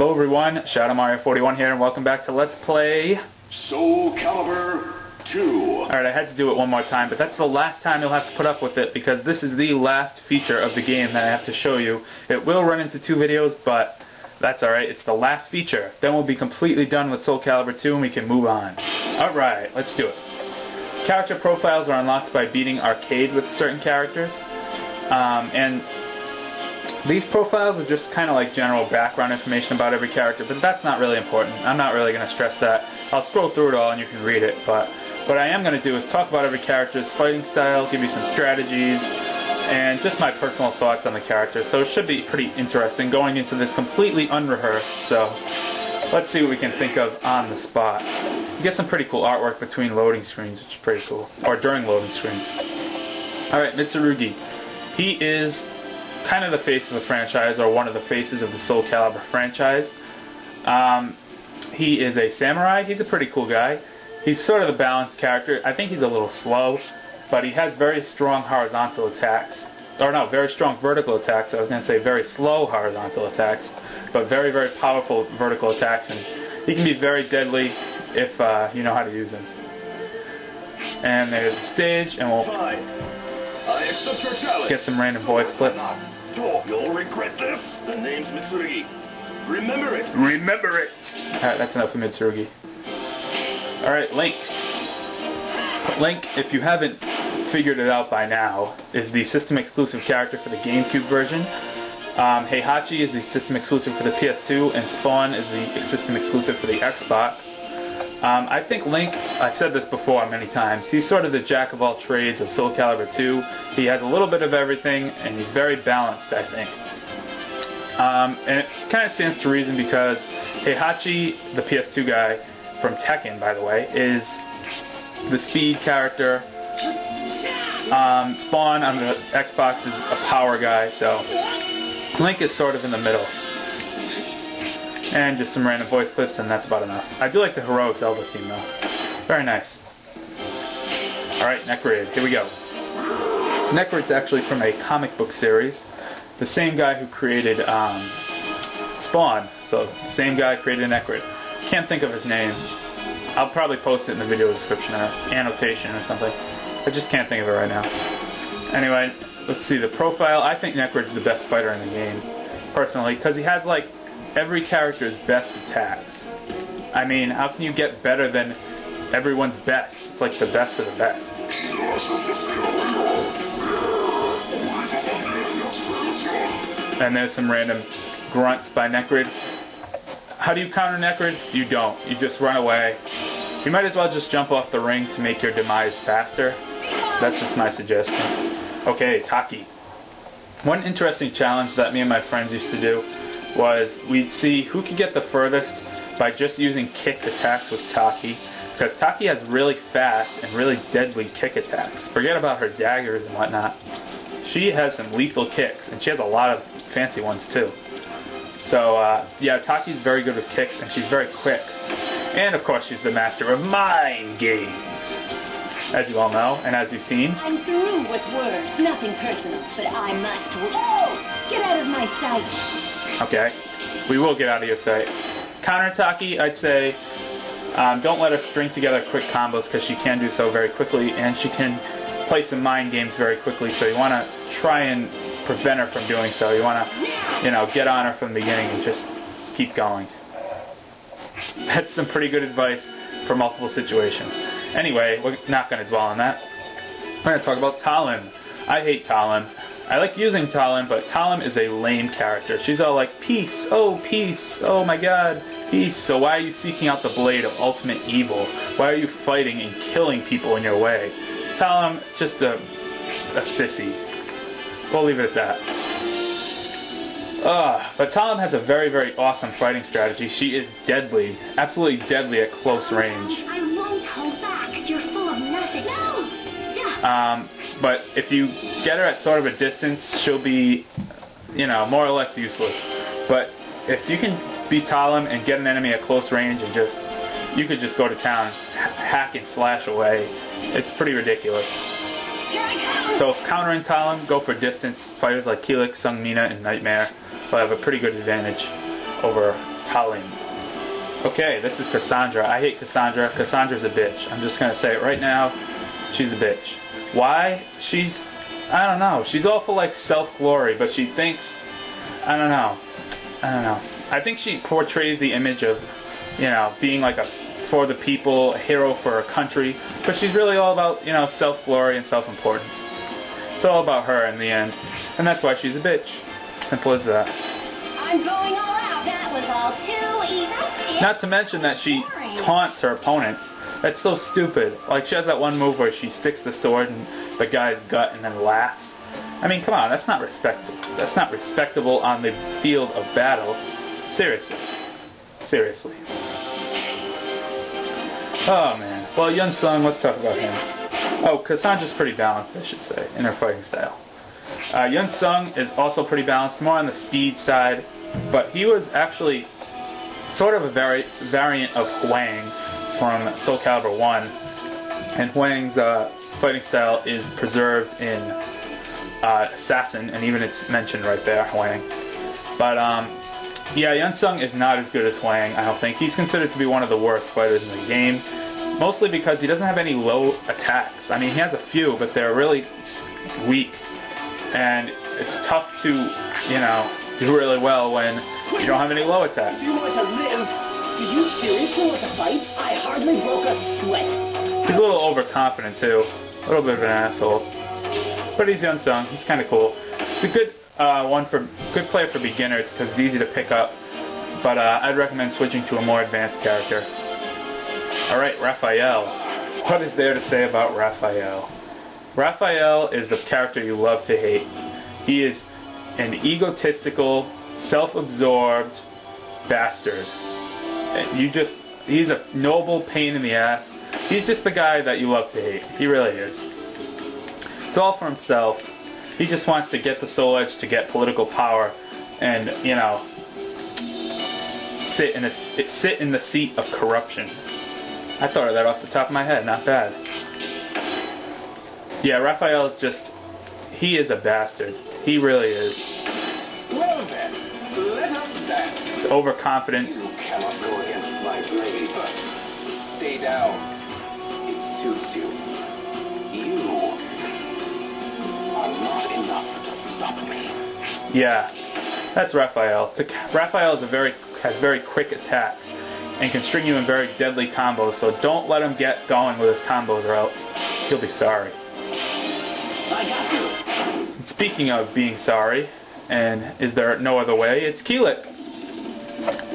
Hello everyone, ShadowMario41 here, and welcome back to Let's Play SoulCalibur 2. Alright, I had to do it one more time, but that's the last time you'll have to put up with it, because this is the last feature of the game that I have to show you. It will run into 2 videos, but that's alright, it's the last feature. Then we'll be completely done with SoulCalibur 2 and we can move on. Alright, let's do it. Character profiles are unlocked by beating arcade with certain characters, and these profiles are just kind of like general background information about every character, but that's not really important. I'm not really going to stress that. I'll scroll through it all and you can read it, but what I am going to do is talk about every character's fighting style, give you some strategies, and just my personal thoughts on the character. So it should be pretty interesting going into this completely unrehearsed, so let's see what we can think of on the spot. You get some pretty cool artwork between loading screens, which is pretty cool, or during loading screens. Alright, Mitsurugi. He is kind of the face of the franchise, or one of the faces of the SoulCalibur franchise. He is a samurai. He's a pretty cool guy. He's sort of the balanced character. I think he's a little slow, but he has very strong horizontal attacks. Or no, very strong vertical attacks. I was going to say very slow horizontal attacks, but very, very powerful vertical attacks, and he can be very deadly if you know how to use him. And there's the stage, and we'll get some random voice clips. You'll regret this. The name's Mitsurugi. Remember it. Remember it. Alright, that's enough of Mitsurugi. Alright, Link. Link, if you haven't figured it out by now, is the system exclusive character for the GameCube version. Heihachi is the system exclusive for the PS2, and Spawn is the system exclusive for the Xbox. I think Link, I've said this before many times, he's sort of the jack of all trades of SoulCalibur 2. He has a little bit of everything, and he's very balanced, I think. And it kind of stands to reason because Heihachi, the PS2 guy, from Tekken, by the way, is the speed character. Spawn on the Xbox is a power guy, so Link is sort of in the middle. And just some random voice clips, and that's about enough. I do like the heroic Zelda theme, though. Very nice. Alright, Necrid. Here we go. Necrid's actually from a comic book series. The same guy who created Spawn. So, the same guy created Necrid. Can't think of his name. I'll probably post it in the video description or annotation or something. I just can't think of it right now. Anyway, let's see the profile. I think Necrid's the best fighter in the game, personally, because he has, like, every character's best attacks. I mean, how can you get better than everyone's best? It's like the best of the best. And there's some random grunts by Necrid. How do you counter Necrid? You don't. You just run away. You might as well just jump off the ring to make your demise faster. That's just my suggestion. Okay, Taki. One interesting challenge that me and my friends used to do was we'd see who could get the furthest by just using kick attacks with Taki, because Taki has really fast and really deadly kick attacks. Forget about her daggers and whatnot. She has some lethal kicks, and she has a lot of fancy ones too. So yeah, Taki's very good with kicks, and she's very quick. And of course she's the master of mind games, as you all know, and as you've seen. I'm through with words, nothing personal, but I must. Oh! Get out of my sight! Okay, we will get out of your sight. Counter Taki, I'd say, don't let her string together quick combos, because she can do so very quickly, and she can play some mind games very quickly, so you want to try and prevent her from doing so. You want to, you know, get on her from the beginning and just keep going. That's some pretty good advice for multiple situations. Anyway, we're not going to dwell on that. We're going to talk about Talon. I hate Talon. I like using Talon, but Talon is a lame character. She's all like, peace, oh my god, peace. So why are you seeking out the blade of ultimate evil? Why are you fighting and killing people in your way? Talon, just a sissy. We'll leave it at that. But Talon has a very, very awesome fighting strategy. She is deadly, absolutely deadly at close range. I won't hold back. You're full of nothing. No! But if you get her at sort of a distance, she'll be, you know, more or less useless. But if you can beat Talon and get an enemy at close range and you could just go to town, hack and slash away. It's pretty ridiculous. So if countering Talon, go for distance. Fighters like Keelix, Sung Mina, and Nightmare will have a pretty good advantage over Talim. Okay, this is Cassandra. I hate Cassandra. Cassandra's a bitch. I'm just going to say it right now. She's a bitch. Why? I don't know. She's all for like self-glory, but she thinks, I don't know. I think she portrays the image of, you know, being like a for the people, a hero for her country, but she's really all about, you know, self-glory and self-importance. It's all about her in the end, and that's why she's a bitch. Simple as that. I'm going all out. That was all too easy. Not to mention that she taunts her opponents. That's so stupid. Like, she has that one move where she sticks the sword in the guy's gut and then laughs. I mean, come on, that's not respectable on the field of battle. Seriously. Seriously. Oh, man. Well, Yun Sung, let's talk about him. Oh, Cassandra's pretty balanced, I should say, in her fighting style. Yun Sung is also pretty balanced, more on the speed side, but he was actually sort of a variant of Huang from SoulCalibur 1, and Huang's fighting style is preserved in Assassin, and even it's mentioned right there, Huang. But yeah, Yun Sung is not as good as Huang, I don't think. He's considered to be one of the worst fighters in the game, mostly because he doesn't have any low attacks. I mean, he has a few, but they're really weak, and it's tough to, you know, do really well when you don't have any low attacks. You want to live? Did you seriously want to fight? I hardly broke a sweat. He's a little overconfident too, a little bit of an asshole. But he's Yun Sung. He's kind of cool. It's a good good player for beginners because it's easy to pick up. But I'd recommend switching to a more advanced character. All right, Raphael. What is there to say about Raphael? Raphael is the character you love to hate. He is an egotistical, self-absorbed bastard. He's a noble pain in the ass. He's just the guy that you love to hate. He really is. It's all for himself. He just wants to get the Soul Edge to get political power and, you know, sit in the seat of corruption. I thought of that off the top of my head. Not bad. Yeah, Raphael is just, he is a bastard. He really is. Well then, let us dance. Overconfident. You cannot go against my blade, but stay down. It suits you. You are not enough to stop me. Yeah, that's Raphael. Raphael is has very quick attacks and can string you in very deadly combos, so don't let him get going with his combos or else he'll be sorry. I got you. Speaking of being sorry, and is there no other way, it's Keelik.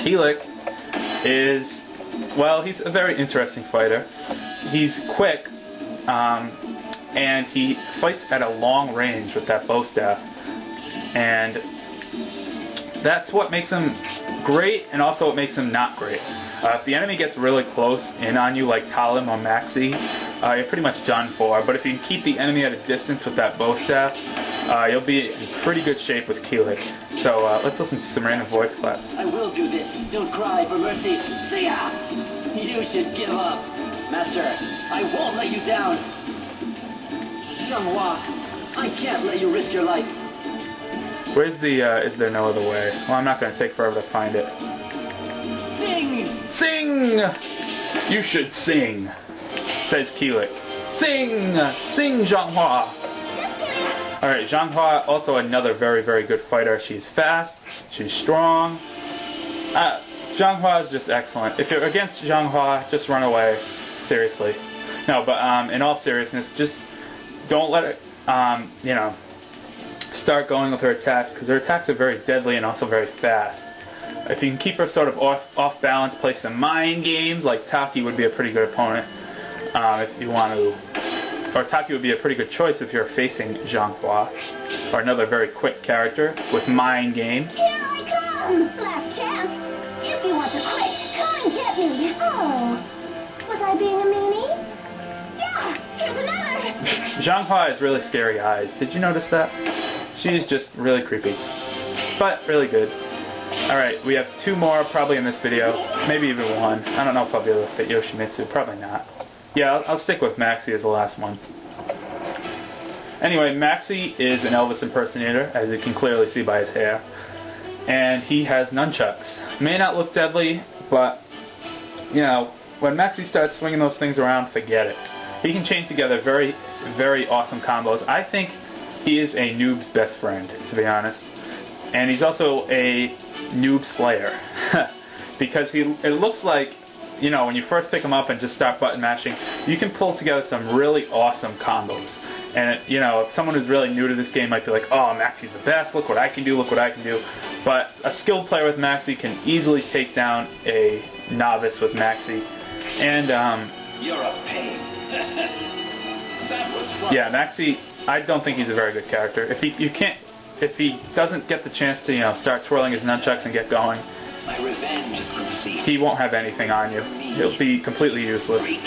Keelik is, well, he's a very interesting fighter. He's quick, and he fights at a long range with that bow staff. And that's what makes him great, and also what makes him not great. If the enemy gets really close in on you, like Talim or Maxi, you're pretty much done for. But if you can keep the enemy at a distance with that bow staff, you'll be in pretty good shape with Keelik. So let's listen to some random voice claps. I will do this. Don't cry for mercy. See ya! You should give up. Master, I won't let you down. Xianghua, I can't let you risk your life. Where's the, is there no other way? Well, I'm not going to take forever to find it. Sing! Sing! You should sing, says Keelik. Sing! Sing, Xianghua! Alright, Xianghua, also another very, very good fighter. She's fast, she's strong. Xianghua is just excellent. If you're against Xianghua, just run away. Seriously. No, but in all seriousness, just don't let it, you know, start going with her attacks, because her attacks are very deadly and also very fast. If you can keep her sort of off balance, play some mind games, like Taki would be a pretty good opponent if you want to. Or Taki would be a pretty good choice if you're facing Xianghua, or another very quick character with mind games. Here I come! Last chance. If you want to quit, come and get me. Oh, was I being a meanie? Yeah, here's another. Xianghua has really scary eyes. Did you notice that? She's just really creepy, but really good. Alright, we have two more probably in this video, maybe even one. I don't know if I'll be able to fit Yoshimitsu, probably not. Yeah, I'll stick with Maxi as the last one. Anyway, Maxi is an Elvis impersonator, as you can clearly see by his hair. and he has nunchucks. May not look deadly, but, you know, when Maxi starts swinging those things around, forget it. He can chain together very, very awesome combos. I think he is a noob's best friend, to be honest. And he's also a noob slayer. Because it looks like, you know, when you first pick him up and just start button mashing, you can pull together some really awesome combos. And, you know, if someone who's really new to this game might be like, oh, Maxi's the best, look what I can do, look what I can do. But a skilled player with Maxi can easily take down a novice with Maxi. And, You're a pain. That was fun. yeah, Maxi, I don't think he's a very good character. If he doesn't get the chance to, you know, start twirling his nunchucks and get going, My revenge is complete. he won't have anything on you. He'll be completely useless. Freak.